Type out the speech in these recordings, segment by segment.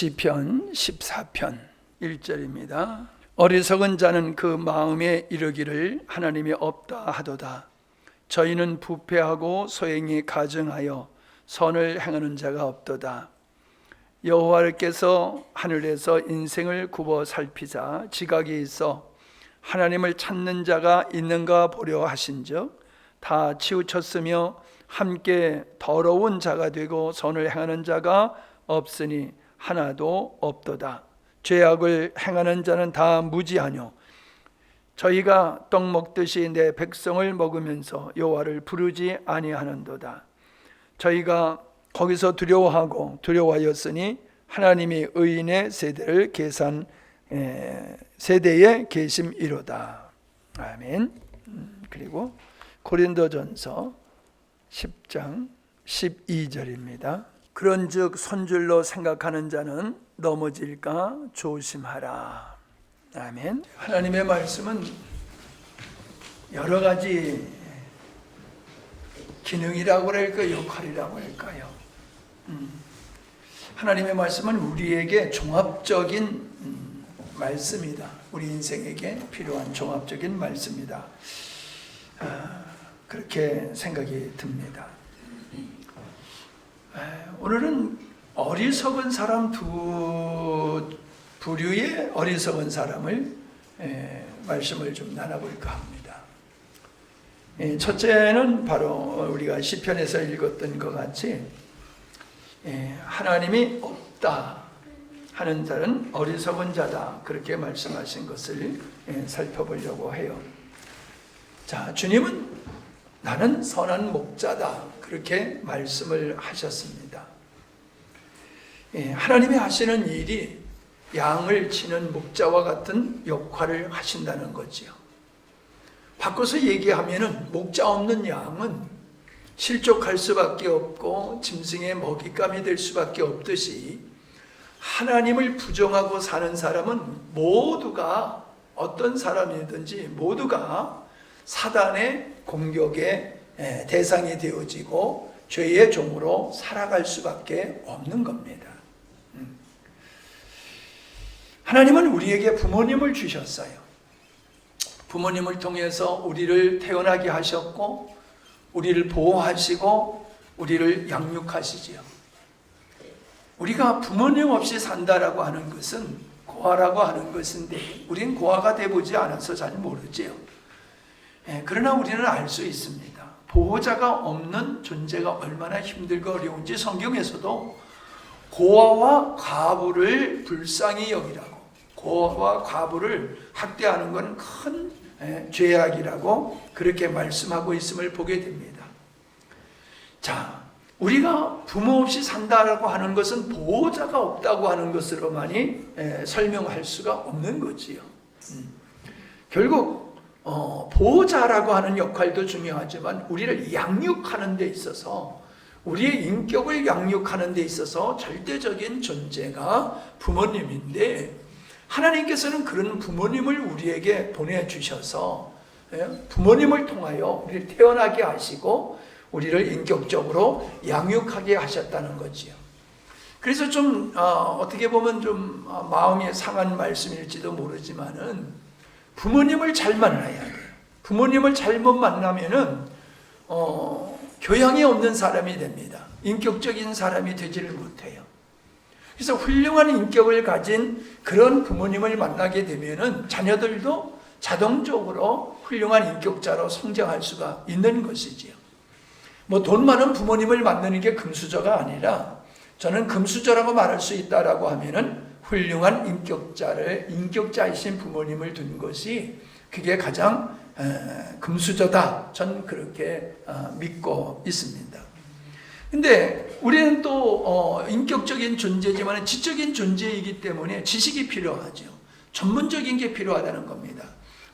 시편 14편 1절입니다. 어리석은 자는 그 마음에 이르기를 하나님이 없다 하도다. 저희는 부패하고 소행이 가증하여 선을 행하는 자가 없도다. 여호와께서 하늘에서 인생을 굽어 살피자 지각이 있어 하나님을 찾는 자가 있는가 보려 하신즉 다 치우쳤으며 함께 더러운 자가 되고 선을 행하는 자가 없으니 하나도 없도다. 죄악을 행하는 자는 다 무지하뇨. 저희가 떡 먹듯이 내 백성을 먹으면서 여호와를 부르지 아니하는도다. 저희가 거기서 두려워하였으니 하나님이 의인의 세대를 세대에 계심이로다. 아멘. 그리고 고린도전서 10장 12절입니다. 그런즉 손줄로 생각하는 자는 넘어질까 조심하라. 아멘. 하나님의 말씀은 여러 가지 기능이라고 할까요? 역할이라고 할까요? 하나님의 말씀은 우리에게 종합적인 말씀이다. 우리 인생에게 필요한 종합적인 말씀이다. 그렇게 생각이 듭니다. 오늘은 어리석은 사람 두 부류의 어리석은 사람을 말씀을 좀 나눠볼까 합니다. 첫째는 바로 우리가 시편에서 읽었던 것 같이 하나님이 없다 하는 자는 어리석은 자다, 그렇게 말씀하신 것을 살펴보려고 해요. 자, 주님은 나는 선한 목자다, 그렇게 말씀을 하셨습니다. 하나님이 하시는 일이 양을 치는 목자와 같은 역할을 하신다는 거지요. 바꿔서 얘기하면은 목자 없는 양은 실족할 수밖에 없고 짐승의 먹잇감이 될 수밖에 없듯이 하나님을 부정하고 사는 사람은 모두가, 어떤 사람이든지 모두가 사단의 공격의 대상이 되어지고 죄의 종으로 살아갈 수밖에 없는 겁니다. 하나님은 우리에게 부모님을 주셨어요. 부모님을 통해서 우리를 태어나게 하셨고 우리를 보호하시고 우리를 양육하시지요. 우리가 부모님 없이 산다라고 하는 것은 고아라고 하는 것인데 우린 고아가 돼보지 않아서 잘 모르지요. 그러나 우리는 알 수 있습니다. 보호자가 없는 존재가 얼마나 힘들고 어려운지 성경에서도 고아와 과부를 불쌍히 여기라고, 고아와 과부를 학대하는 것은 큰 죄악이라고 그렇게 말씀하고 있음을 보게 됩니다. 자, 우리가 부모 없이 산다라고 하는 것은 보호자가 없다고 하는 것으로만이 설명할 수가 없는 거지요. 결국 보호자라고 하는 역할도 중요하지만 우리를 양육하는 데 있어서, 우리의 인격을 양육하는 데 있어서 절대적인 존재가 부모님인데, 하나님께서는 그런 부모님을 우리에게 보내주셔서 부모님을 통하여 우리를 태어나게 하시고 우리를 인격적으로 양육하게 하셨다는 거지요. 그래서 좀 어떻게 보면 좀 마음이 상한 말씀일지도 모르지만은 부모님을 잘 만나야 돼요. 부모님을 잘못 만나면은 교양이 없는 사람이 됩니다. 인격적인 사람이 되지를 못해요. 그래서 훌륭한 인격을 가진 그런 부모님을 만나게 되면은 자녀들도 자동적으로 훌륭한 인격자로 성장할 수가 있는 것이지요. 뭐 돈 많은 부모님을 만나는 게 금수저가 아니라, 저는 금수저라고 말할 수 있다라고 하면은 훌륭한 인격자이신 부모님을 둔 것이 그게 가장 금수저다, 전 그렇게 믿고 있습니다. 근데 우리는 또 인격적인 존재지만 지적인 존재이기 때문에 지식이 필요하죠. 전문적인 게 필요하다는 겁니다.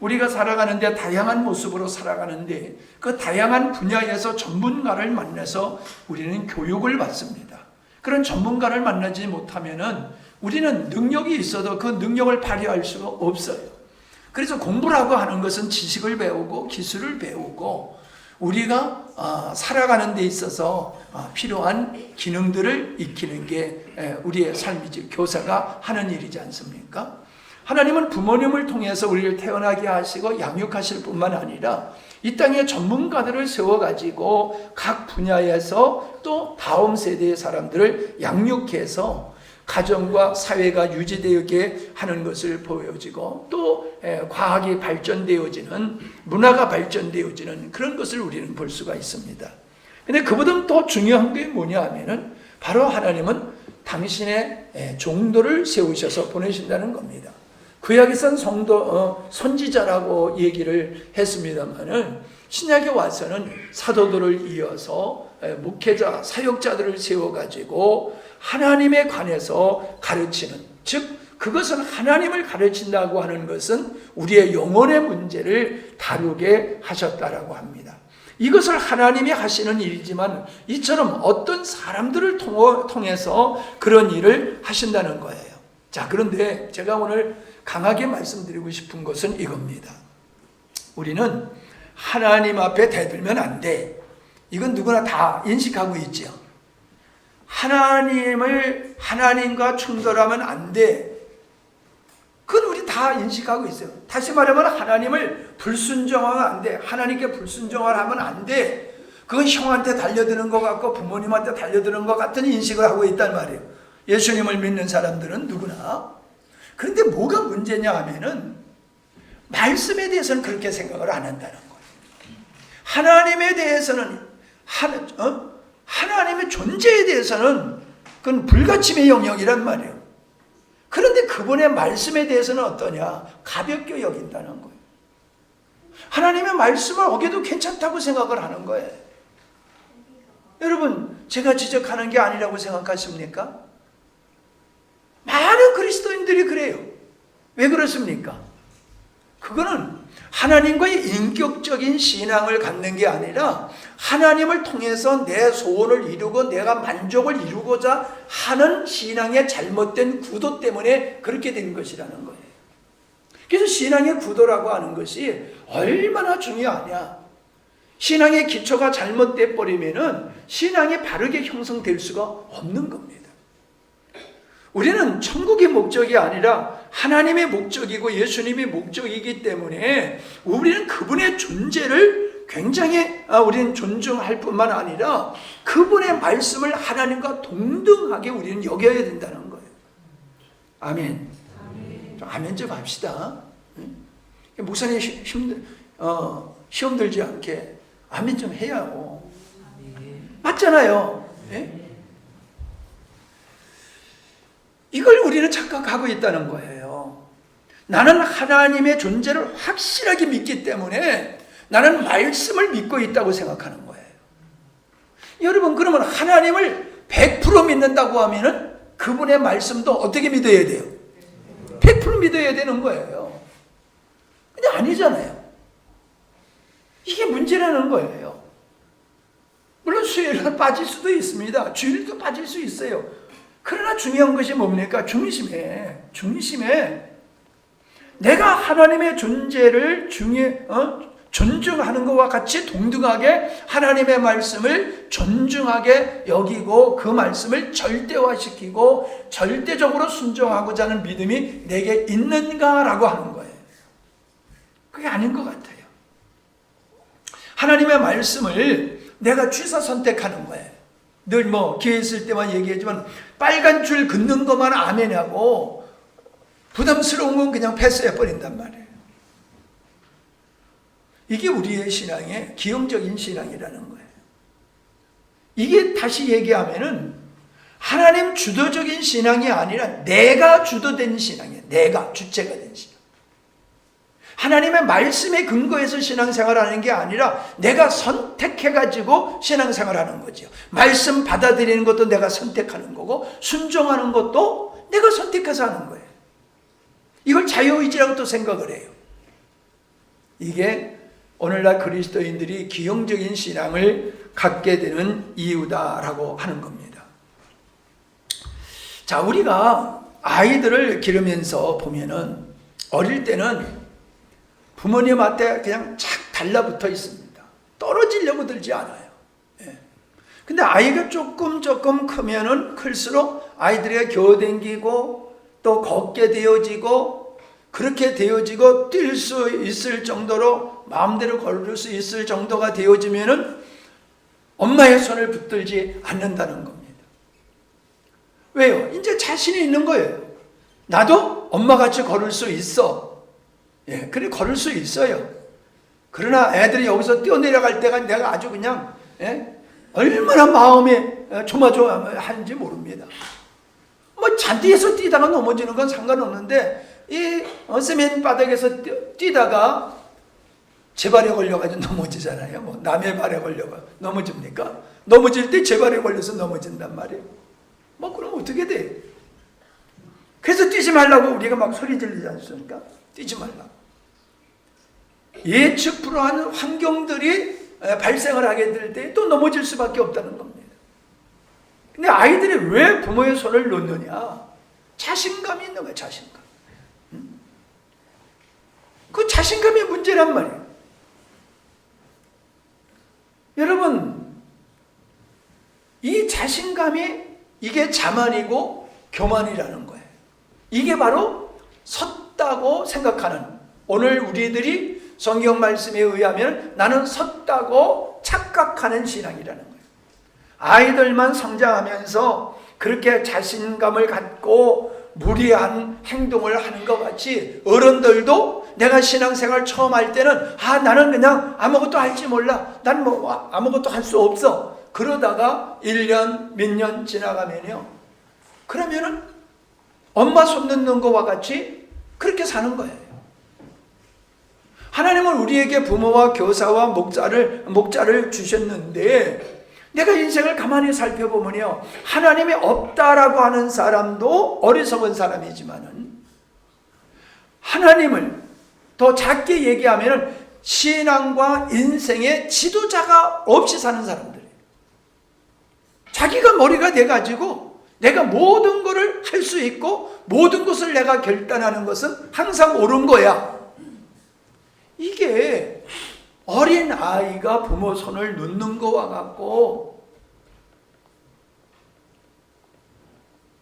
우리가 살아가는데 다양한 모습으로 살아가는데 그 다양한 분야에서 전문가를 만나서 우리는 교육을 받습니다. 그런 전문가를 만나지 못하면은 우리는 능력이 있어도 그 능력을 발휘할 수가 없어요. 그래서 공부라고 하는 것은 지식을 배우고 기술을 배우고 우리가 살아가는 데 있어서 필요한 기능들을 익히는 게 우리의 삶이지, 교사가 하는 일이지 않습니까? 하나님은 부모님을 통해서 우리를 태어나게 하시고 양육하실 뿐만 아니라 이 땅에 전문가들을 세워가지고 각 분야에서 또 다음 세대의 사람들을 양육해서 가정과 사회가 유지되게 하는 것을 보여지고 또 과학이 발전되어지는, 문화가 발전되어지는 그런 것을 우리는 볼 수가 있습니다. 근데 그보다 더 중요한 게 뭐냐 하면은 바로 하나님은 당신의 종도를 세우셔서 보내신다는 겁니다. 구약에선 선지자라고 얘기를 했습니다만은 신약에 와서는 사도들을 이어서 목회자, 사역자들을 세워가지고 하나님에 관해서 가르치는, 즉 그것은 하나님을 가르친다고 하는 것은 우리의 영혼의 문제를 다루게 하셨다라고 합니다. 이것을 하나님이 하시는 일이지만 이처럼 어떤 사람들을 통해서 그런 일을 하신다는 거예요. 자, 그런데 제가 오늘 강하게 말씀드리고 싶은 것은 이겁니다. 우리는 하나님 앞에 대들면 안 돼. 이건 누구나 다 인식하고 있죠. 하나님과 충돌하면 안 돼. 그건 우리 다 인식하고 있어요. 다시 말하면 하나님을 불순종하면 안 돼. 하나님께 불순종하면 안 돼. 그건 형한테 달려드는 것 같고 부모님한테 달려드는 것 같은 인식을 하고 있단 말이에요. 예수님을 믿는 사람들은 누구나. 그런데 뭐가 문제냐 하면은 말씀에 대해서는 그렇게 생각을 안 한다는 거예요. 하나님에 대해서는 하나님의 존재에 대해서는 그건 불가침의 영역이란 말이에요. 그런데 그분의 말씀에 대해서는 어떠냐? 가볍게 여긴다는 거예요. 하나님의 말씀을 어겨도 괜찮다고 생각을 하는 거예요. 여러분, 제가 지적하는 게 아니라고 생각하십니까? 많은 그리스도인들이 그래요. 왜 그렇습니까? 그거는 하나님과의 인격적인 신앙을 갖는 게 아니라 하나님을 통해서 내 소원을 이루고 내가 만족을 이루고자 하는 신앙의 잘못된 구도 때문에 그렇게 된 것이라는 거예요. 그래서 신앙의 구도라고 하는 것이 얼마나 중요하냐. 신앙의 기초가 잘못돼 버리면은 신앙이 바르게 형성될 수가 없는 겁니다. 우리는 천국의 목적이 아니라 하나님의 목적이고 예수님의 목적이기 때문에 우리는 그분의 존재를 굉장히 우리는 존중할 뿐만 아니라 그분의 말씀을 하나님과 동등하게 우리는 여겨야 된다는 거예요. 아멘. 아멘 좀 합시다. 목사님 시험 들지 않게 아멘 좀 해요. 맞잖아요. 네? 이걸 우리는 착각하고 있다는 거예요. 나는 하나님의 존재를 확실하게 믿기 때문에 나는 말씀을 믿고 있다고 생각하는 거예요. 여러분, 그러면 하나님을 100% 믿는다고 하면은 그분의 말씀도 어떻게 믿어야 돼요? 100% 믿어야 되는 거예요. 근데 아니잖아요. 이게 문제라는 거예요. 물론 수요일은 빠질 수도 있습니다. 주일도 빠질 수 있어요. 그러나 중요한 것이 뭡니까? 중심에 내가 하나님의 존재를 존중하는 것과 같이 동등하게 하나님의 말씀을 존중하게 여기고 그 말씀을 절대화시키고 절대적으로 순종하고자 하는 믿음이 내게 있는가라고 하는 거예요. 그게 아닌 것 같아요. 하나님의 말씀을 내가 취사 선택하는 거예요. 늘 기회 있을 때만 얘기하지만 빨간 줄 긋는 것만 아멘하고 부담스러운 건 그냥 패스해버린단 말이에요. 이게 우리의 신앙의 기형적인 신앙이라는 거예요. 이게 다시 얘기하면은 하나님 주도적인 신앙이 아니라 내가 주도된 신앙이에요. 내가 주체가 된 신앙. 하나님의 말씀에 근거해서 신앙생활하는 게 아니라 내가 선택해가지고 신앙생활하는 거죠. 말씀 받아들이는 것도 내가 선택하는 거고 순종하는 것도 내가 선택해서 하는 거예요. 이걸 자유의지라고 또 생각을 해요. 이게 오늘날 그리스도인들이 기형적인 신앙을 갖게 되는 이유다라고 하는 겁니다. 자, 우리가 아이들을 기르면서 보면은 어릴 때는 부모님한테 그냥 착 달라붙어 있습니다. 떨어지려고 들지 않아요. 근데 아이가 조금 크면은 클수록 아이들이 겨우댕기고 또 걷게 되어지고 그렇게 되어지고 뛸 수 있을 정도로 마음대로 걸을 수 있을 정도가 되어지면은 엄마의 손을 붙들지 않는다는 겁니다. 왜요? 이제 자신이 있는 거예요. 나도 엄마같이 걸을 수 있어. 예, 그래 걸을 수 있어요. 그러나 애들이 여기서 뛰어내려갈 때가 내가 아주 그냥 얼마나 마음이 조마조마한지 모릅니다. 뭐 잔디에서 뛰다가 넘어지는 건 상관없는데 이 세면 바닥에서 뛰다가 제 발에 걸려가지고 넘어지잖아요. 뭐 남의 발에 걸려가 넘어집니까? 넘어질 때 제 발에 걸려서 넘어진단 말이에요. 뭐 그럼 어떻게 돼? 그래서 뛰지 말라고 우리가 막 소리 지르지 않습니까? 뛰지 말라고. 예측 불허한 환경들이 발생을 하게 될 때 또 넘어질 수밖에 없다는 겁니다. 근데 아이들이 왜 부모의 손을 놓느냐? 자신감이 있는 거야, 자신감. 그 자신감의 문제란 말이에요. 여러분, 이 자신감이 이게 자만이고 교만이라는 거예요. 이게 바로 섰다고 생각하는, 오늘 우리들이 성경 말씀에 의하면 나는 섰다고 착각하는 신앙이라는 거예요. 아이들만 성장하면서 그렇게 자신감을 갖고 무리한 행동을 하는 것 같이 어른들도 내가 신앙생활 처음 할 때는 나는 그냥 아무것도 할지 몰라. 난 뭐 아무것도 할 수 없어. 그러다가 1년 몇 년 지나가면요. 그러면은 엄마 손 놓는 것과 같이 그렇게 사는 거예요. 하나님은 우리에게 부모와 교사와 목자를 주셨는데 내가 인생을 가만히 살펴보면요. 하나님이 없다라고 하는 사람도 어리석은 사람이지만은 하나님을 더 작게 얘기하면 신앙과 인생의 지도자가 없이 사는 사람들이에요. 자기가 머리가 돼가지고 내가 모든 것을 할 수 있고 모든 것을 내가 결단하는 것은 항상 옳은 거야. 이게 어린 아이가 부모 손을 놓는 것과 같고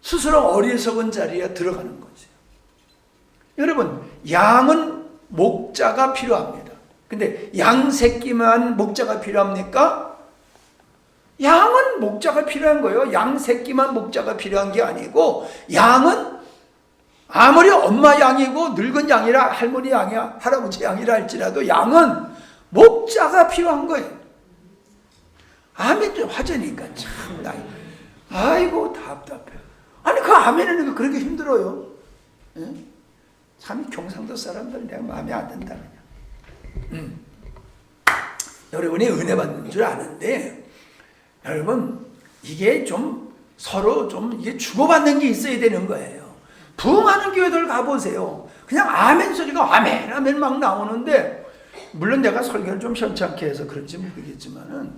스스로 어리석은 자리에 들어가는 거죠. 여러분, 양은 목자가 필요합니다. 근데 양 새끼만 목자가 필요합니까? 양은 목자가 필요한 거예요. 양 새끼만 목자가 필요한 게 아니고 양은 아무리 엄마 양이고 늙은 양이라 할머니 양이야 할아버지 양이라 할지라도 양은 목자가 필요한 거예요. 아멘 좀 하자니까 참 아이고 답답해. 아니 그 아멘은 그렇게 힘들어요. 예? 참 경상도 사람들 내가 마음에 안 든다 그냥. 여러분이 은혜 받는 줄 아는데 여러분 이게 좀 서로 좀 이게 주고받는 게 있어야 되는 거예요. 부흥하는 교회들 가보세요. 그냥 아멘 소리가 아멘 아멘 막 나오는데 물론 내가 설교를 좀 현찮게 해서 그런지 모르겠지만은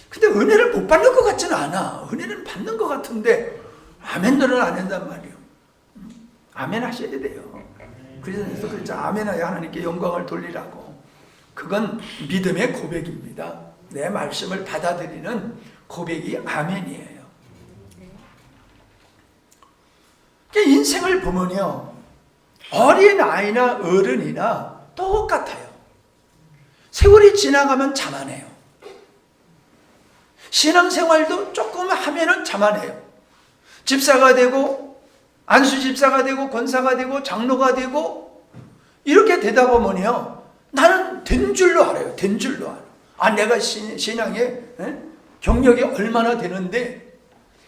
근데 은혜를 못 받는 것 같지는 않아. 은혜는 받는 것 같은데 아멘들은 안 한단 말이에요. 아멘 하셔야 돼요. 그래서 그렇죠. 아멘하여 하나님께 영광을 돌리라고. 그건 믿음의 고백입니다. 내 말씀을 받아들이는 고백이 아멘이에요. 인생을 보면요, 어린 아이나 어른이나 똑같아요. 세월이 지나가면 자만해요. 신앙생활도 조금 하면은 자만해요. 집사가 되고 안수집사가 되고 권사가 되고 장로가 되고 이렇게 되다 보면요, 나는 된 줄로 알아요. 된 줄로 알아. 내가 신앙에 경력이 얼마나 되는데,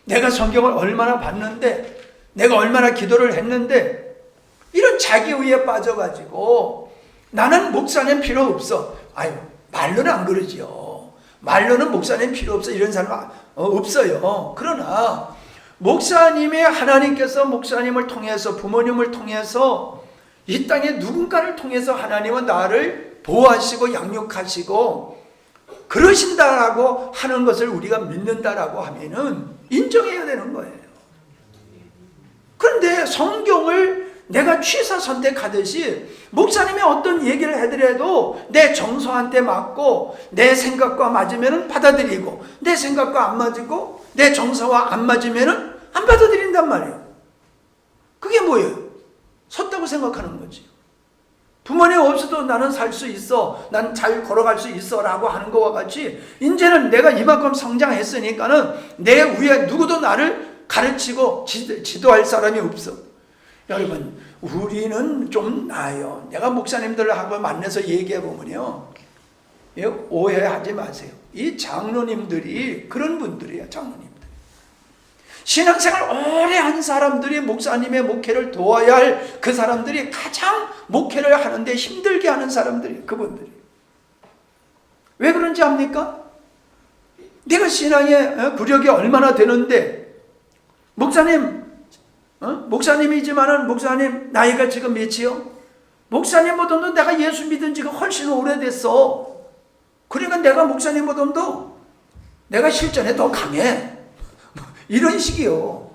내가 성경을 얼마나 봤는데, 내가 얼마나 기도를 했는데, 이런 자기의에 빠져가지고 나는 목사님 필요 없어. 말로는 안 그러지요. 말로는 목사님 필요 없어. 이런 사람 없어요. 그러나 목사님의 하나님께서 목사님을 통해서 부모님을 통해서 이 땅에 누군가를 통해서 하나님은 나를 보호하시고 양육하시고 그러신다라고 하는 것을 우리가 믿는다라고 하면은 인정해야 되는 거예요. 그런데 성경을 내가 취사 선택하듯이 목사님이 어떤 얘기를 해드려도 내 정서한테 맞고 내 생각과 맞으면 받아들이고, 내 생각과 안 맞고 내 정서와 안 맞으면 안 받아들인단 말이에요. 그게 뭐예요? 섰다고 생각하는 거지. 부모님 없어도 나는 살 수 있어, 난 잘 걸어갈 수 있어 라고 하는 것과 같이, 이제는 내가 이만큼 성장했으니까는 내 위에 누구도 나를 가르치고 지도할 사람이 없어. 여러분, 우리는 좀 나아요. 내가 목사님들하고 만나서 얘기해 보면요, 오해하지 마세요. 이 장로님들이 그런 분들이에요. 장로님들, 신앙생활 오래 한 사람들이 목사님의 목회를 도와야 할 그 사람들이 가장 목회를 하는데 힘들게 하는 사람들이 그분들이. 왜 그런지 압니까? 내가 신앙의 구력이 얼마나 되는데, 목사님이지만은 목사님 나이가 지금 몇이요? 목사님보다도 내가 예수 믿은 지가 훨씬 오래됐어. 그러니까 내가 목사님보다도 내가 실전에 더 강해. 이런 식이요.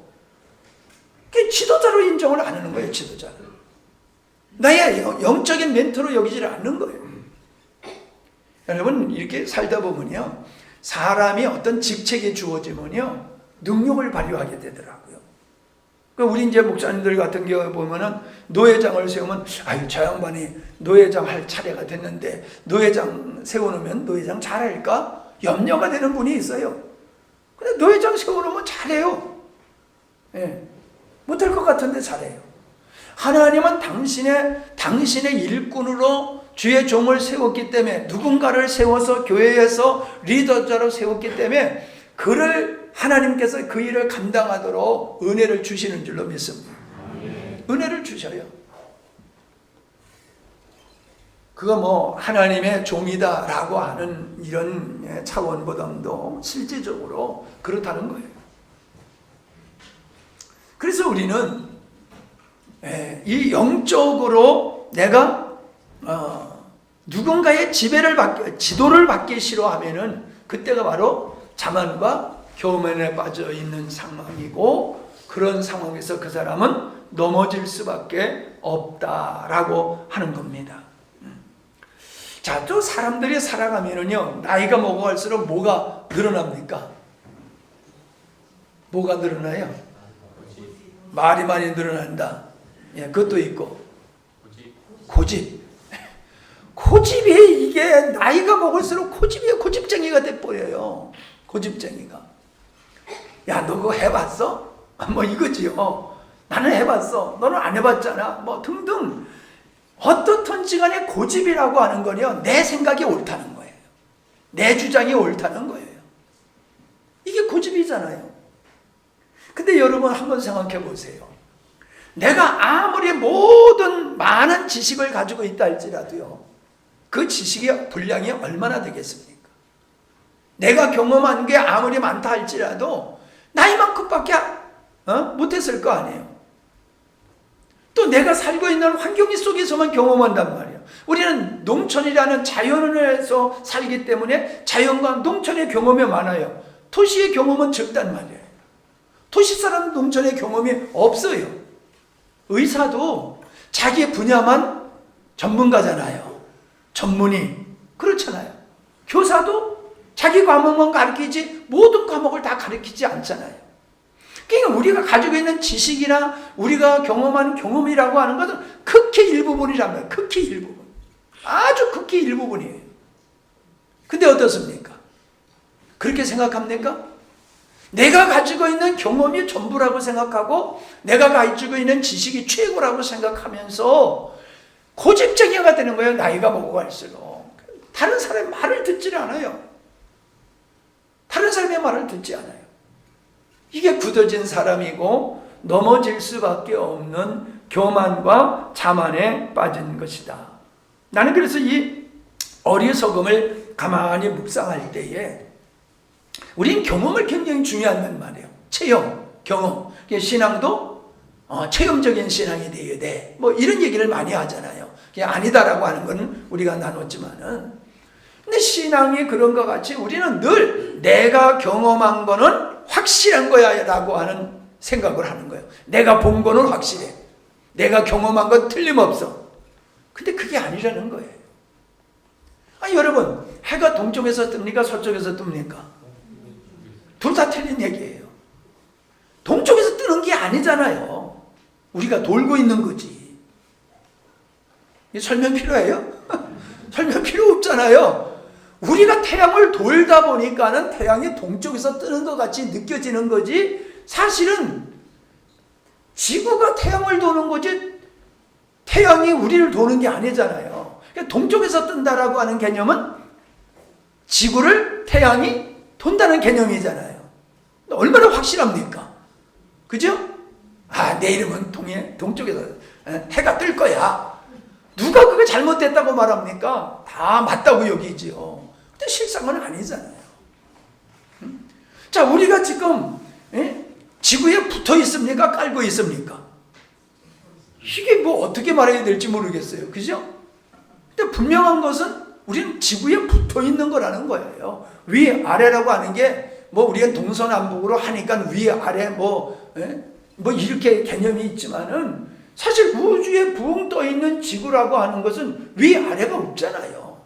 지도자로 인정을 안 하는 거예요. 지도자를 나의 영적인 멘토로 여기지를 않는 거예요. 여러분, 이렇게 살다 보면요, 사람이 어떤 직책이 주어지면요 능력을 발휘하게 되더라고요. 우리 이제 목사님들 같은 경우 보면은 노회장을 세우면, 아유, 저 양반이 노회장 할 차례가 됐는데 노회장 세워놓으면 노회장 잘할까? 염려가 되는 분이 있어요. 근데 노회장 세워놓으면 잘해요. 예, 못할 것 같은데 잘해요. 하나님은 당신의 일꾼으로 주의 종을 세웠기 때문에, 누군가를 세워서 교회에서 리더자로 세웠기 때문에 그를 하나님께서 그 일을 감당하도록 은혜를 주시는 줄로 믿습니다. 은혜를 주셔요. 그거 뭐 하나님의 종이다라고 하는 이런 차원보다도 실질적으로 그렇다는 거예요. 그래서 우리는 이 영적으로 내가 누군가의 지도를 받기 싫어하면은 그때가 바로 자만과 교만에 빠져 있는 상황이고, 그런 상황에서 그 사람은 넘어질 수밖에 없다라고 하는 겁니다. 자, 또 사람들이 살아가면은요, 나이가 먹어갈수록 뭐가 늘어납니까? 뭐가 늘어나요? 말이 많이 늘어난다. 예, 그것도 있고, 고집이 이게 나이가 먹을수록 고집쟁이가 돼버려요. 고집쟁이가. 야, 너 그거 해봤어? 뭐 이거지요. 나는 해봤어. 너는 안 해봤잖아. 뭐 등등. 어떻든 시간에 고집이라고 하는 건요, 내 생각이 옳다는 거예요. 내 주장이 옳다는 거예요. 이게 고집이잖아요. 근데 여러분 한번 생각해 보세요. 내가 아무리 많은 지식을 가지고 있다 할지라도요, 그 지식의 분량이 얼마나 되겠습니까? 내가 경험한 게 아무리 많다 할지라도 나이만큼밖에 못했을 거 아니에요. 또 내가 살고 있는 환경 속에서만 경험한단 말이에요. 우리는 농촌이라는 자연에서 살기 때문에 자연과 농촌의 경험이 많아요. 도시의 경험은 적단 말이에요. 도시 사람은 농촌의 경험이 없어요. 의사도 자기 분야만 전문가잖아요. 전문의. 그렇잖아요. 교사도 자기 과목만 가르치지 모든 과목을 다 가르치지 않잖아요. 그러니까 우리가 가지고 있는 지식이나 우리가 경험한 경험이라고 하는 것은 극히 일부분이란 말이에요. 극히 일부분. 아주 극히 일부분이에요. 근데 어떻습니까? 그렇게 생각합니까? 내가 가지고 있는 경험이 전부라고 생각하고 내가 가지고 있는 지식이 최고라고 생각하면서 고집쟁이가 되는 거예요. 나이가 먹어갈수록. 다른 사람의 말을 듣지 않아요. 다른 사람의 말을 듣지 않아요. 이게 굳어진 사람이고 넘어질 수밖에 없는 교만과 자만에 빠진 것이다. 나는 그래서 이 어리석음을 가만히 묵상할 때에 우린 경험을 굉장히 중요한 말이에요. 체험, 경험. 신앙도 체험적인 신앙이 되어야 돼. 뭐 이런 얘기를 많이 하잖아요. 그게 아니다라고 하는 건 우리가 나눴지만은. 근데 신앙이 그런 것 같이 우리는 늘 내가 경험한 거는 확실한 거야 라고 하는 생각을 하는 거예요. 내가 본 거는 확실해. 내가 경험한 건 틀림없어. 근데 그게 아니라는 거예요. 아니 여러분, 해가 동쪽에서 뜹니까? 서쪽에서 뜹니까? 둘 다 틀린 얘기예요. 동쪽에서 뜨는 게 아니잖아요. 우리가 돌고 있는 거지. 설명 필요해요? 설명 필요 없잖아요. 우리가 태양을 돌다 보니까는 태양이 동쪽에서 뜨는 것 같이 느껴지는 거지, 사실은 지구가 태양을 도는 거지 태양이 우리를 도는 게 아니잖아요. 동쪽에서 뜬다라고 하는 개념은 지구를 태양이 돈다는 개념이잖아요. 얼마나 확실합니까? 그죠? 아, 내일이면 동쪽에서 해가 뜰 거야. 누가 그게 잘못됐다고 말합니까? 다 맞다고 여기지요. 근데 실상은 아니잖아요. 자, 우리가 지금 지구에 붙어 있습니까? 깔고 있습니까? 이게 뭐 어떻게 말해야 될지 모르겠어요. 그죠? 근데 분명한 것은 우리는 지구에 붙어 있는 거라는 거예요. 위, 아래라고 하는 게 뭐 우리가 동서남북으로 하니까 위, 아래 뭐 이렇게 개념이 있지만은 사실 우주에 붕 떠 있는 지구라고 하는 것은 위, 아래가 없잖아요.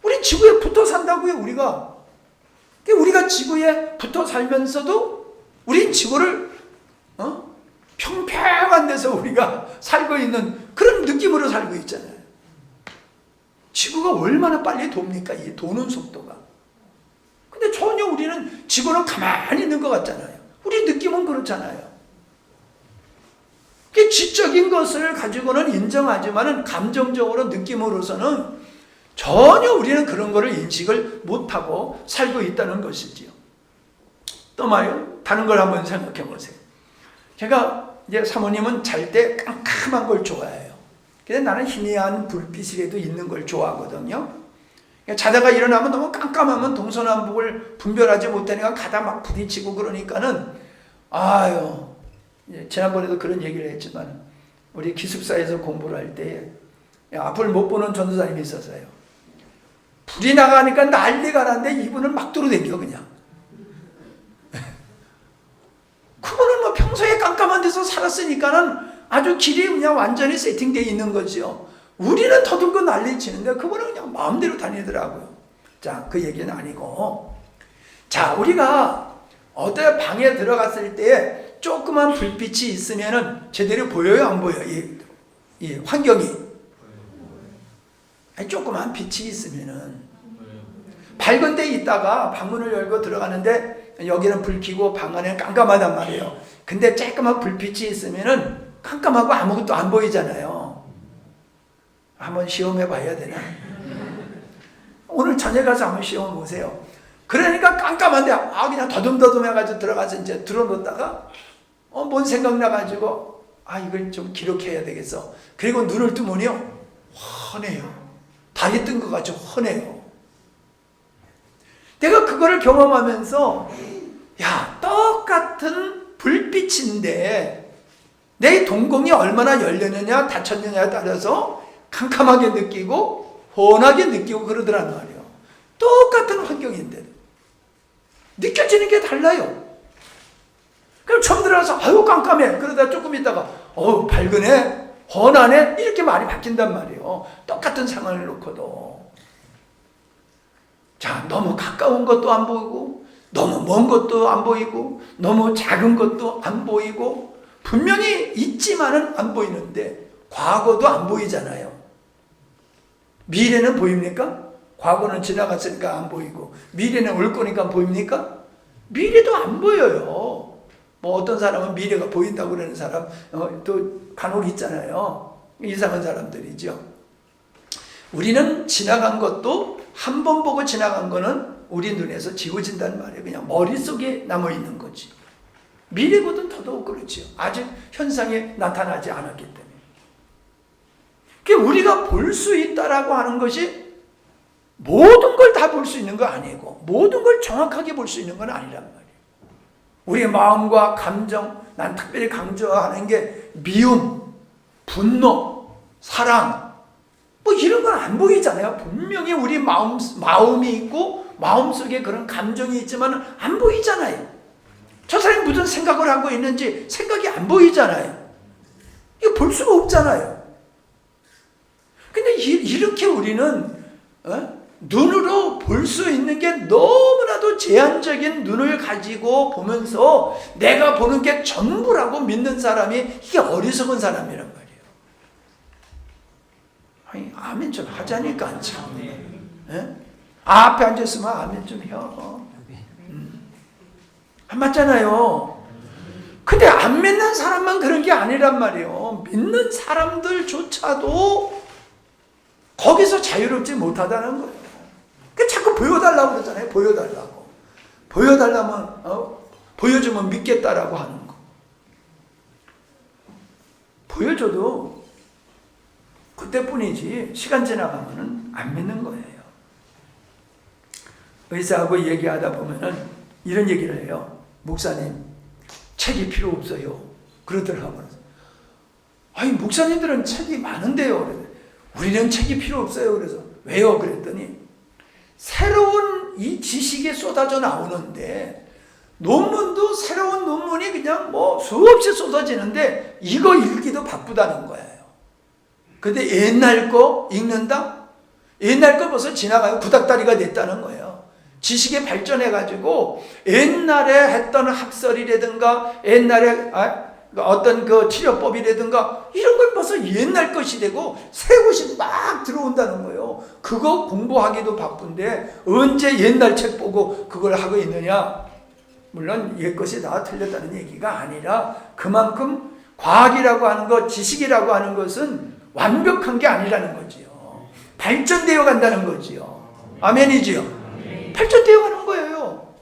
우리 지구에 붙어 산다고요, 우리가. 우리가 지구에 붙어 살면서도 우린 지구를 평평한 데서 우리가 살고 있는 그런 느낌으로 살고 있잖아요. 지구가 얼마나 빨리 돕니까? 이 도는 속도가. 근데 전혀 우리는 지구는 가만히 있는 것 같잖아요. 우리 느낌은 그렇잖아요. 지적인 것을 가지고는 인정하지만은 감정적으로 느낌으로서는 전혀 우리는 그런 거를 인식을 못하고 살고 있다는 것이지요. 또 말이요, 다른 걸 한번 생각해 보세요. 제가 이제 사모님은 잘 때 깜깜한 걸 좋아해요. 근데 나는 희미한 불빛이라도 있는 걸 좋아하거든요. 자다가 일어나면 너무 깜깜하면 동서남북을 분별하지 못하니까 가다 막 부딪히고 그러니까는, 아유, 지난번에도 그런 얘기를 했지만 우리 기숙사에서 공부를 할 때 앞을 못 보는 전도사님이 있었어요. 불이 나가니까 난리가 났는데 이분은 막 들어댕겨 그냥. 그분은 뭐 평소에 깜깜한 데서 살았으니까는 아주 길이 그냥 완전히 세팅되어 있는 거죠. 우리는 터들고 난리치는데 그분은 그냥 마음대로 다니더라고요. 자, 그 얘기는 아니고, 자, 우리가 어떤 방에 들어갔을 때 조그만 불빛이 있으면은 제대로 보여요, 안 보여요? 이 환경이. 아니, 조그만 빛이 있으면은 밝은 데 있다가 방문을 열고 들어가는데 여기는 불 켜고 방 안에는 깜깜하단 말이에요. 근데 조그만 불빛이 있으면은 깜깜하고 아무것도 안 보이잖아요. 한번 시험해 봐야 되나? 오늘 저녁 가서 한번 시험 보세요. 그러니까 깜깜한데 그냥 더듬더듬 해가지고 들어가서 이제 들어놓다가 뭔 생각 나가지고 이걸 좀 기록해야 되겠어. 그리고 눈을 뜨면요, 훤해요. 달이 뜬 것 같이 훤해요. 내가 그거를 경험하면서, 야, 똑같은 불빛인데 내 동공이 얼마나 열렸느냐 닫혔느냐에 따라서 캄캄하게 느끼고 훤하게 느끼고 그러더란 말이에요. 똑같은 환경인데 느껴지는 게 달라요. 그럼 처음 들어가서 아유 깜깜해, 그러다 조금 있다가 밝으네, 훤하네, 이렇게 말이 바뀐단 말이에요. 똑같은 상황을 놓고도. 자, 너무 가까운 것도 안 보이고 너무 먼 것도 안 보이고 너무 작은 것도 안 보이고 분명히 있지만은 안 보이는데 과거도 안 보이잖아요. 미래는 보입니까? 과거는 지나갔으니까 안 보이고 미래는 올 거니까 보입니까? 미래도 안 보여요. 뭐 어떤 사람은 미래가 보인다고 그러는 사람 또 간혹 있잖아요. 이상한 사람들이죠. 우리는 지나간 것도 한 번 보고 지나간 거는 우리 눈에서 지워진다는 말이에요. 그냥 머릿속에 남아있는 거지. 미래보다는 더더욱 그렇지요. 아직 현상이 나타나지 않았기 때문에. 우리가 볼 수 있다라고 하는 것이 모든 걸 다 볼 수 있는 거 아니고 모든 걸 정확하게 볼 수 있는 건 아니란 말이에요. 우리의 마음과 감정, 난 특별히 강조하는 게 미움, 분노, 사랑, 뭐 이런 건 안 보이잖아요. 분명히 우리 마음이 있고 마음속에 그런 감정이 있지만 안 보이잖아요. 저 사람이 무슨 생각을 하고 있는지 생각이 안 보이잖아요. 이거 볼 볼 수가 없잖아요. 근데 이렇게 우리는 눈으로 볼 수 있는 게 너무나도 제한적인 눈을 가지고 보면서 내가 보는 게 전부라고 믿는 사람이 이게 어리석은 사람이란 말이에요. 아니, 아멘 좀 하자니까 참. 앞에 앉았으면 아멘 좀 해요. 안 맞잖아요. 근데 안 믿는 사람만 그런 게 아니란 말이에요. 믿는 사람들조차도 거기서 자유롭지 못하다는 거예요. 자꾸 보여달라고 그러잖아요. 보여달라고. 보여달라면 보여주면 믿겠다라고 하는 거. 보여줘도 그때뿐이지 시간 지나가면은 안 믿는 거예요. 의사하고 얘기하다 보면은 이런 얘기를 해요. 목사님, 책이 필요 없어요. 그러더라고요. 아니, 목사님들은 책이 많은데요. 우리는 책이 필요 없어요. 그래서 왜요? 그랬더니 새로운 이 지식이 쏟아져 나오는데 논문도 새로운 논문이 그냥 뭐 수없이 쏟아지는데 이거 읽기도 바쁘다는 거예요. 근데 옛날 거 읽는다? 옛날 거 벌써 지나가요. 구닥다리가 됐다는 거예요. 지식이 발전해가지고 옛날에 했던 학설이라든가 옛날에 어떤 그 치료법이라든가 이런 걸 벌써 옛날 것이 되고 새 것이 막 들어온다는 거예요. 그거 공부하기도 바쁜데 언제 옛날 책 보고 그걸 하고 있느냐. 물론 옛 것이 다 틀렸다는 얘기가 아니라 그만큼 과학이라고 하는 것, 지식이라고 하는 것은 완벽한 게 아니라는 거지요. 발전되어 간다는 거지요. 아멘이지요. 발전되어 가는 거예요.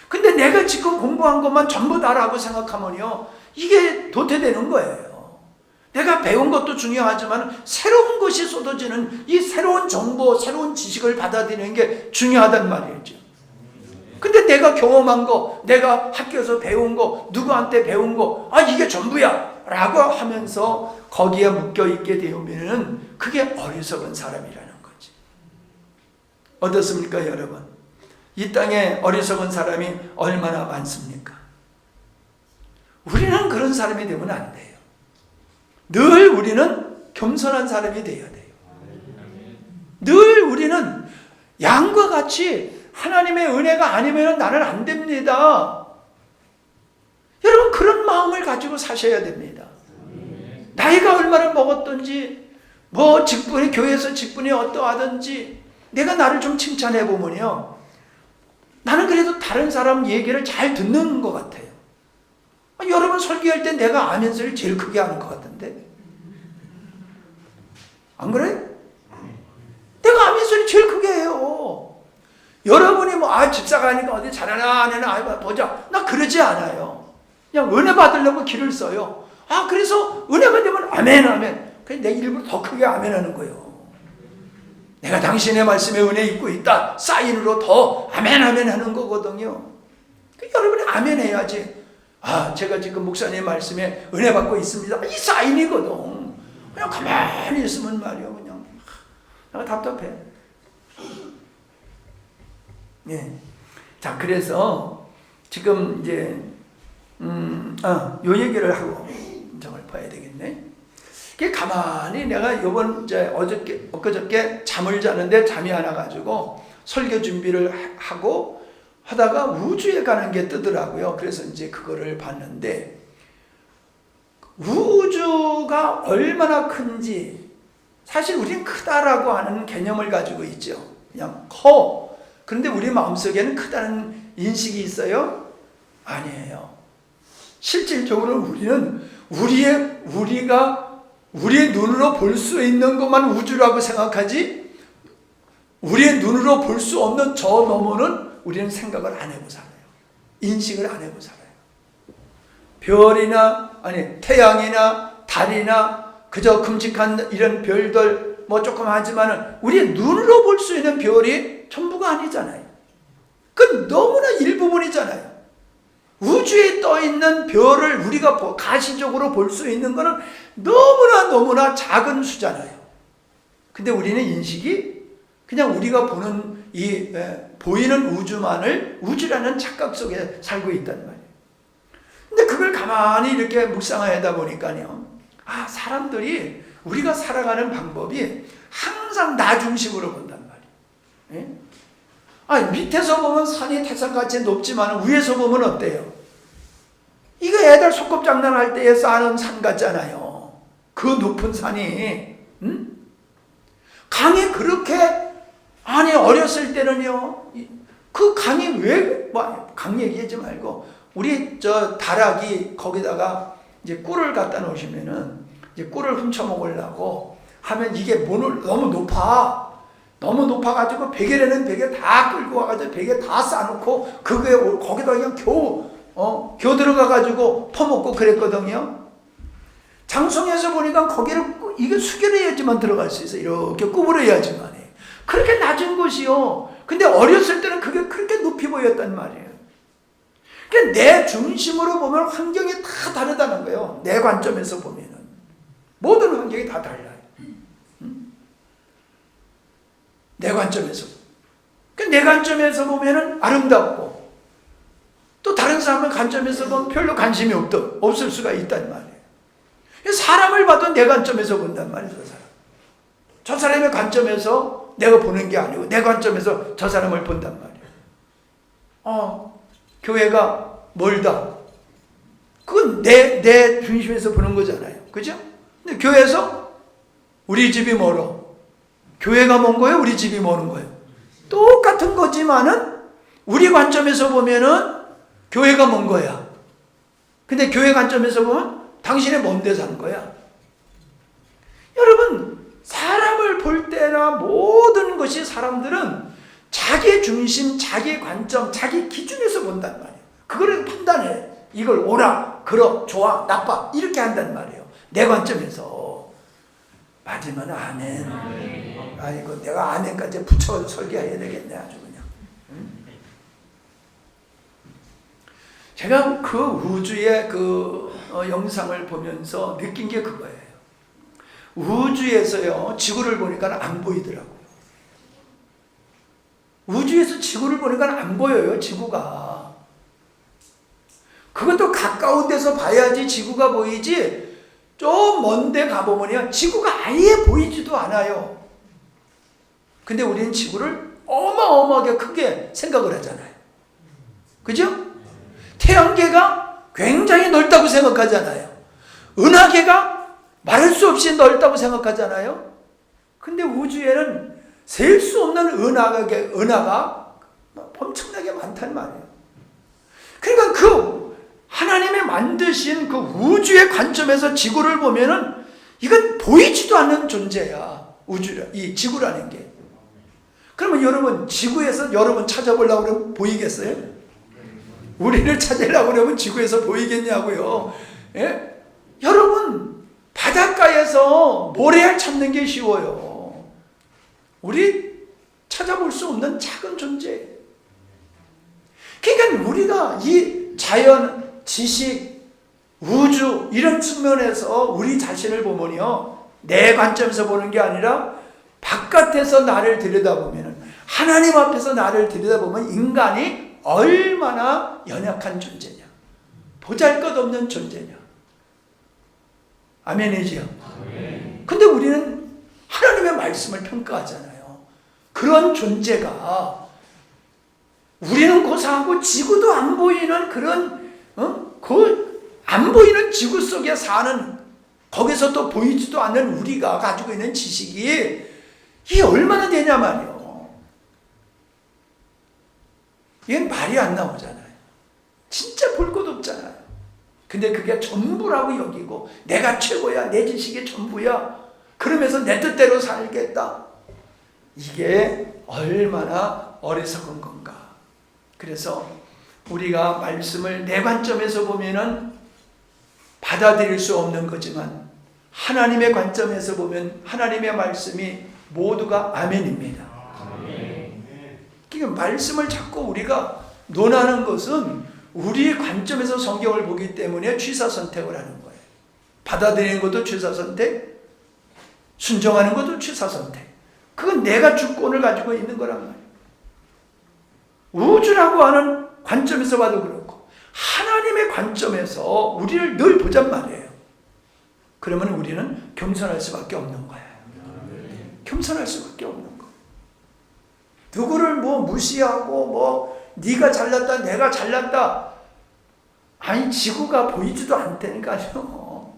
근데 내가 지금 공부한 것만 전부 다라고 생각하면요, 이게 도태되는 거예요. 내가 배운 것도 중요하지만 새로운 것이 쏟아지는 이 새로운 정보, 새로운 지식을 받아들이는 게 중요하단 말이죠. 근데 내가 경험한 거, 내가 학교에서 배운 거, 누구한테 배운 거, 이게 전부야 라고 하면서 거기에 묶여있게 되면 그게 어리석은 사람이라는 거지. 어떻습니까, 여러분? 이 땅에 어리석은 사람이 얼마나 많습니까? 우리는 그런 사람이 되면 안 돼요. 늘 우리는 겸손한 사람이 되어야 돼요. 늘 우리는 양과 같이 하나님의 은혜가 아니면 나는 안 됩니다. 여러분, 그런 마음을 가지고 사셔야 됩니다. 나이가 얼마나 먹었든지 뭐 직분이 교회에서 직분이 어떠하든지 내가 나를 좀 칭찬해 보면요, 나는 그래도 다른 사람 얘기를 잘 듣는 것 같아요. 여러분 설교할 때 내가 아멘 소리를 제일 크게 하는 것 같은데 안 그래? 내가 아멘 소리 제일 크게 해요. 여러분이 뭐 집사가 하니까 어디 잘하나 안 하나 보자, 나 그러지 않아요. 그냥 은혜 받으려고 길을 써요. 그래서 은혜가 되면 아멘 아멘. 그래서 내 일부러 더 크게 아멘 하는 거예요. 내가 당신의 말씀에 은혜 있고 있다 사인으로 더 아멘 아멘 하는 거거든요. 여러분이 아멘 해야지. 제가 지금 목사님 말씀에 은혜 받고 있습니다, 이 사인이거든. 그냥 가만히 있으면 말이야, 그냥 내가 답답해. 예. 자, 그래서 지금 이제 요 얘기를 하고 저걸 봐야 되겠네. 이게 가만히 내가 엊그저께 잠을 자는데 잠이 안 와가지고 설교 준비를 하고 하다가 우주에 가는 게 뜨더라고요. 그래서 이제 그거를 봤는데 우주가 얼마나 큰지 사실 우리는 크다라고 하는 개념을 가지고 있죠. 그냥 커. 그런데 우리 마음속에는 크다는 인식이 있어요? 아니에요. 실질적으로 우리는 우리의 눈으로 볼 수 있는 것만 우주라고 생각하지 우리의 눈으로 볼 수 없는 저 너머는 우리는 생각을 안 하고 살아요. 인식을 안 하고 살아요. 별이나 태양이나 달이나 그저 큼직한 이런 별들 뭐 조금 하지만은 우리의 눈으로 볼 수 있는 별이 전부가 아니잖아요. 그건 너무나 일부분이잖아요. 우주에 떠 있는 별을 우리가 가시적으로 볼 수 있는 것은 너무나 작은 수잖아요. 근데 우리는 인식이 그냥 우리가 보는 이 보이는 우주만을 우주라는 착각 속에 살고 있단 말이에요. 근데 그걸 가만히 이렇게 묵상하다 보니까요, 사람들이 우리가 살아가는 방법이 항상 나 중심으로 본단 말이에요. 밑에서 보면 산이 태산같이 높지만 위에서 보면 어때요? 이거 애들 소꿉장난할 때에 쌓는 산 같잖아요. 그 높은 산이. 강이 그렇게, 어렸을 때는요, 그 강이 강 얘기하지 말고, 우리 다락이 거기다가 이제 꿀을 갖다 놓으시면은, 이제 꿀을 훔쳐 먹으려고 하면 이게 너무 높아가지고 베개라는 베개 다 끌고 와가지고 베개 다 쌓아놓고 거기다 그냥 겨우 들어가가지고 퍼먹고 그랬거든요. 장송에서 보니까 거기를 이게 수결해야지만 들어갈 수 있어요. 이렇게 구부려야지만 해. 그렇게 낮은 곳이요. 근데 어렸을 때는 그게 그렇게 높이 보였단 말이에요. 그러니까 내 중심으로 보면 환경이 다 다르다는 거예요. 내 관점에서 보면은 모든 환경이 다 달라요. 내 관점에서. 그러니까 내 관점에서 보면은 아름답고, 또 다른 사람의 관점에서 보면 별로 관심이 없을 수가 있단 말이에요. 사람을 봐도 내 관점에서 본단 말이에요. 저 사람의 관점에서 내가 보는 게 아니고 내 관점에서 저 사람을 본단 말이에요. 교회가 멀다. 그건 내 중심에서 보는 거잖아요. 그죠? 근데 교회에서 우리 집이 멀어. 교회가 먼 거예요? 우리 집이 머는 거예요? 똑같은 거지만은 우리 관점에서 보면은 교회가 먼 거야. 근데 교회 관점에서 보면 당신의 먼 데 사는 거야. 여러분, 사람을 볼 때나 모든 것이 사람들은 자기 중심, 자기 관점, 자기 기준에서 본단 말이에요. 그거를 판단해. 이걸 옳아, 그러, 좋아, 나빠 이렇게 한단 말이에요. 내 관점에서. 맞으면 아멘. 아이고, 내가 아멘까지 붙여 설계해야 되겠네, 아주 그냥. 제가 그 우주의 영상을 보면서 느낀 게 그거예요. 우주에서요, 지구를 보니까 안 보이더라고요. 우주에서 지구를 보니까 안 보여요, 지구가. 그것도 가까운 데서 봐야지 지구가 보이지, 좀 먼 데 가보면요, 지구가 아예 보이지도 않아요. 근데 우리는 지구를 어마어마하게 크게 생각을 하잖아요. 그죠? 태양계가 굉장히 넓다고 생각하잖아요. 은하계가 말할 수 없이 넓다고 생각하잖아요. 근데 우주에는 셀 수 없는 은하가 엄청나게 많단 말이에요. 그러니까 그 하나님의 만드신 그 우주의 관점에서 지구를 보면은 이건 보이지도 않는 존재야. 이 지구라는 게. 그러면 여러분, 지구에서 여러분 찾아보려고 그러면 보이겠어요? 우리를 찾으려고 그러면 지구에서 보이겠냐고요. 예? 여러분, 바닷가에서 모래알 찾는 게 쉬워요. 우리 찾아볼 수 없는 작은 존재. 그러니까 우리가 이 자연, 지식, 우주 이런 측면에서 우리 자신을 보면요, 내 관점에서 보는 게 아니라 바깥에서 나를 들여다보면, 하나님 앞에서 나를 들여다보면 인간이 얼마나 연약한 존재냐, 보잘것없는 존재냐. 아멘이지요? 근데 우리는 하나님의 말씀을 평가하잖아요. 그런 존재가 우리는 고사하고 지구도 안 보이는 그런 안 보이는 지구 속에 사는, 거기서 또 보이지도 않는 우리가 가지고 있는 지식이 이게 얼마나 되냐 말이요. 이건 말이 안 나오잖아요. 진짜 볼 것 없잖아요. 근데 그게 전부라고 여기고 내가 최고야, 내 지식이 전부야, 그러면서 내 뜻대로 살겠다. 이게 얼마나 어리석은 건가. 그래서 우리가 말씀을 내 관점에서 보면은 받아들일 수 없는 거지만 하나님의 관점에서 보면 하나님의 말씀이 모두가 아멘입니다. 그러니까 말씀을 자꾸 우리가 논하는 것은 우리 관점에서 성경을 보기 때문에 취사선택을 하는 거예요. 받아들이는 것도 취사선택, 순종하는 것도 취사선택. 그건 내가 주권을 가지고 있는 거란 말이에요. 우주라고 하는 관점에서 봐도 그렇고 하나님의 관점에서 우리를 늘 보잔 말이에요. 그러면 우리는 겸손할 수밖에 없는 거예요. 겸손할 수밖에 없는 거. 누구를 뭐 무시하고 뭐 네가 잘났다 내가 잘났다, 아니 지구가 보이지도 않다니까요.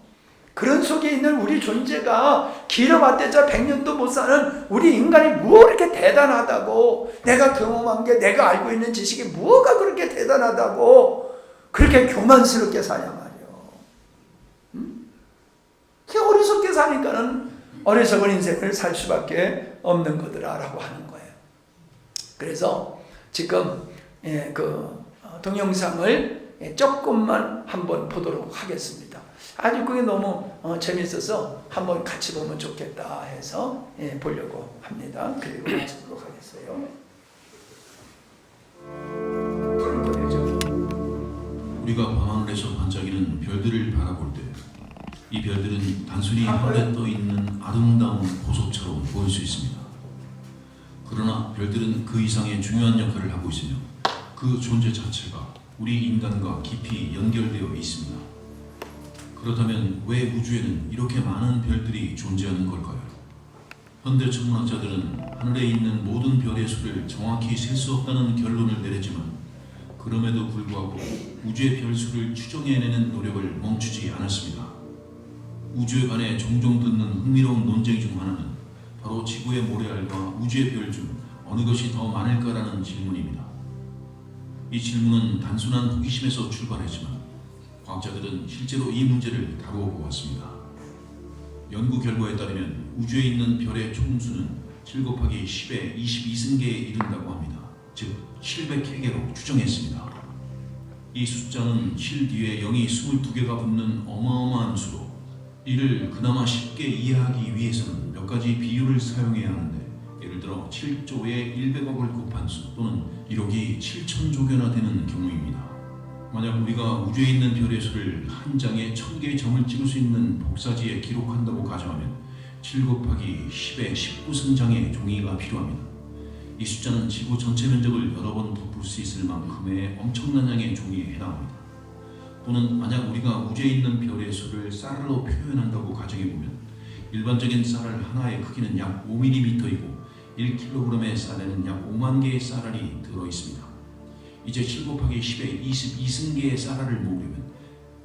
그런 속에 있는 우리 존재가 길어봤대자 100년도 못 사는 우리 인간이 뭐 이렇게 대단하다고, 내가 경험한 게, 내가 알고 있는 지식이 뭐가 그렇게 대단하다고 그렇게 교만스럽게 사냐 말이요. 어리석게 사니까는 어리석은 인생을 살 수밖에 없는 거더라라고 하는 거예요. 그래서 지금 그 동영상을 조금만 한번 보도록 하겠습니다. 아주 그게 너무 재밌어서 한번 같이 보면 좋겠다 해서 보려고 합니다. 그리고 마치도록 하겠어요. 우리가 밤하늘에서 반짝이는 별들을 바라볼 때 이 별들은 단순히 하늘에 떠 있는 아름다운 보석처럼 보일 수 있습니다. 그러나 별들은 그 이상의 중요한 역할을 하고 있으며 그 존재 자체가 우리 인간과 깊이 연결되어 있습니다. 그렇다면 왜 우주에는 이렇게 많은 별들이 존재하는 걸까요? 현대 천문학자들은 하늘에 있는 모든 별의 수를 정확히 셀 수 없다는 결론을 내렸지만 그럼에도 불구하고 우주의 별 수를 추정해내는 노력을 멈추지 않았습니다. 우주에 관해 종종 듣는 흥미로운 논쟁 중 하나는 바로 지구의 모래알과 우주의 별 중 어느 것이 더 많을까라는 질문입니다. 이 질문은 단순한 호기심에서 출발했지만 과학자들은 실제로 이 문제를 다루어 보았습니다. 연구 결과에 따르면 우주에 있는 별의 총수는 7 곱하기 10의 22승계에 이른다고 합니다. 즉 700회계로 추정했습니다. 이 숫자는 7 뒤에 0이 22개가 붙는 어마어마한 수로 이를 그나마 쉽게 이해하기 위해서는 몇 가지 비율을 사용해야 하는데, 예를 들어 7조에 100억을 곱한 수 또는 1억이 7천조 개나 되는 경우입니다. 만약 우리가 우주에 있는 별의 수를 한 장에 1000개의 점을 찍을 수 있는 복사지에 기록한다고 가정하면 7 곱하기 10의 19승장의 종이가 필요합니다. 이 숫자는 지구 전체 면적을 여러 번 덮을 수 있을 만큼의 엄청난 양의 종이에 해당합니다. 또는 만약 우리가 우주에 있는 별의 수를 쌀로 표현한다고 가정해보면 일반적인 쌀알 하나의 크기는 약 5mm이고 1kg의 쌀에는 약 5만 개의 쌀알이 들어있습니다. 이제 7 곱하기 10의 22승계의 쌀알을 모으려면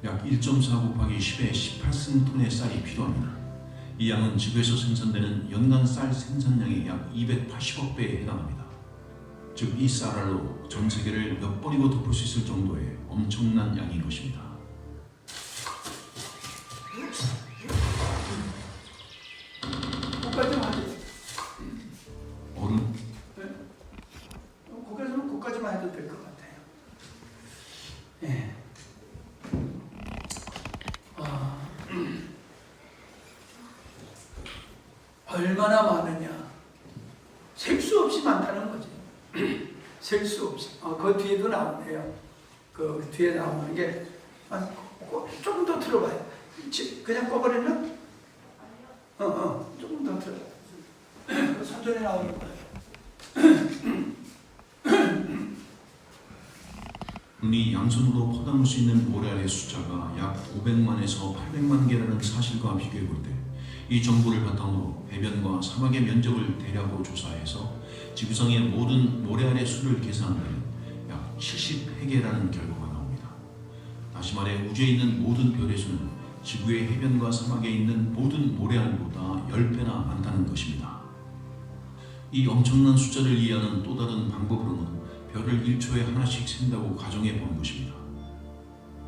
약 1.4 곱하기 10의 18승톤의 쌀이 필요합니다. 이 양은 지구에서 생산되는 연간 쌀 생산량의 약 280억 배에 해당합니다. 즉 이 쌀알로 전 세계를 몇 번이고 덮을 수 있을 정도의 엄청난 양인 것입니다. 거기까지만 하죠. 어른? 거기까지만 해도 될 것 같아요. 예. 얼마나 많으냐? 셀 수 없이 많다는 거지. 셀 수 없이. 그 뒤에도 나오네요. 그 뒤에 나오는 게 조금 더 들어봐요. 그냥 꺼버렸나? 조금 더 들어봐요. 사전에 나오는 거예요. 흔히 양손으로 퍼담을 수 있는 모래알의 숫자가 약 500만에서 800만 개라는 사실과 비교해 볼 때 이 정보를 바탕으로 해변과 사막의 면적을 대략으로 조사해서 지구상의 모든 모래알의 수를 계산한다면 약 70회계라는 결과가 나옵니다. 다시 말해 우주에 있는 모든 별의 수는 지구의 해변과 사막에 있는 모든 모래알보다 10배나 많다는 것입니다. 이 엄청난 숫자를 이해하는 또 다른 방법으로는 별을 1초에 하나씩 센다고 가정해 본 것입니다.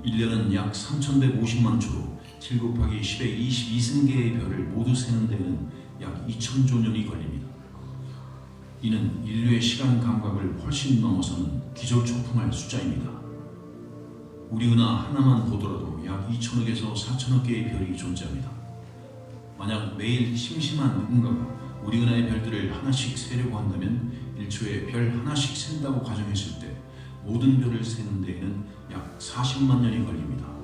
1년은 약 3150만 초로 7 곱하기 10의 22승계의 별을 모두 세는 데는 약 2000조 년이 걸립니다. 이는 인류의 시간 감각을 훨씬 넘어서는 기절초풍할 숫자입니다. 우리 은하 하나만 보더라도 약 2000억에서 4000억 개의 별이 존재합니다. 만약 매일 심심한 누군가가 우리 은하의 별들을 하나씩 세려고 한다면 1초에 별 하나씩 센다고 가정했을 때 모든 별을 세는 데에는 약 40만 년이 걸립니다.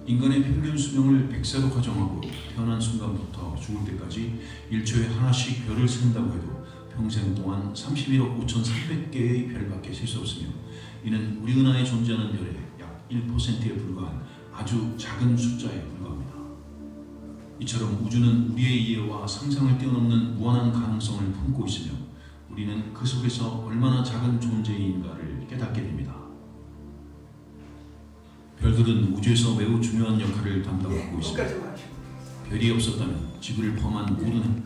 인간의 평균 수명을 100세로 가정하고 태어난 순간부터 죽을 때까지 1초에 하나씩 별을 센다고 해도 평생 동안 31억 5,300개의 별밖에 셀 수 없으며 이는 우리 은하에 존재하는 별의 약 1%에 불과한 아주 작은 숫자에 불과합니다. 이처럼 우주는 우리의 이해와 상상을 뛰어넘는 무한한 가능성을 품고 있으며 우리는 그 속에서 얼마나 작은 존재인가를 깨닫게 됩니다. 별들은 우주에서 매우 중요한 역할을 담당하고 있습니다. 여기까지만 하시고. 별이 없었다면 지구를 범한 모든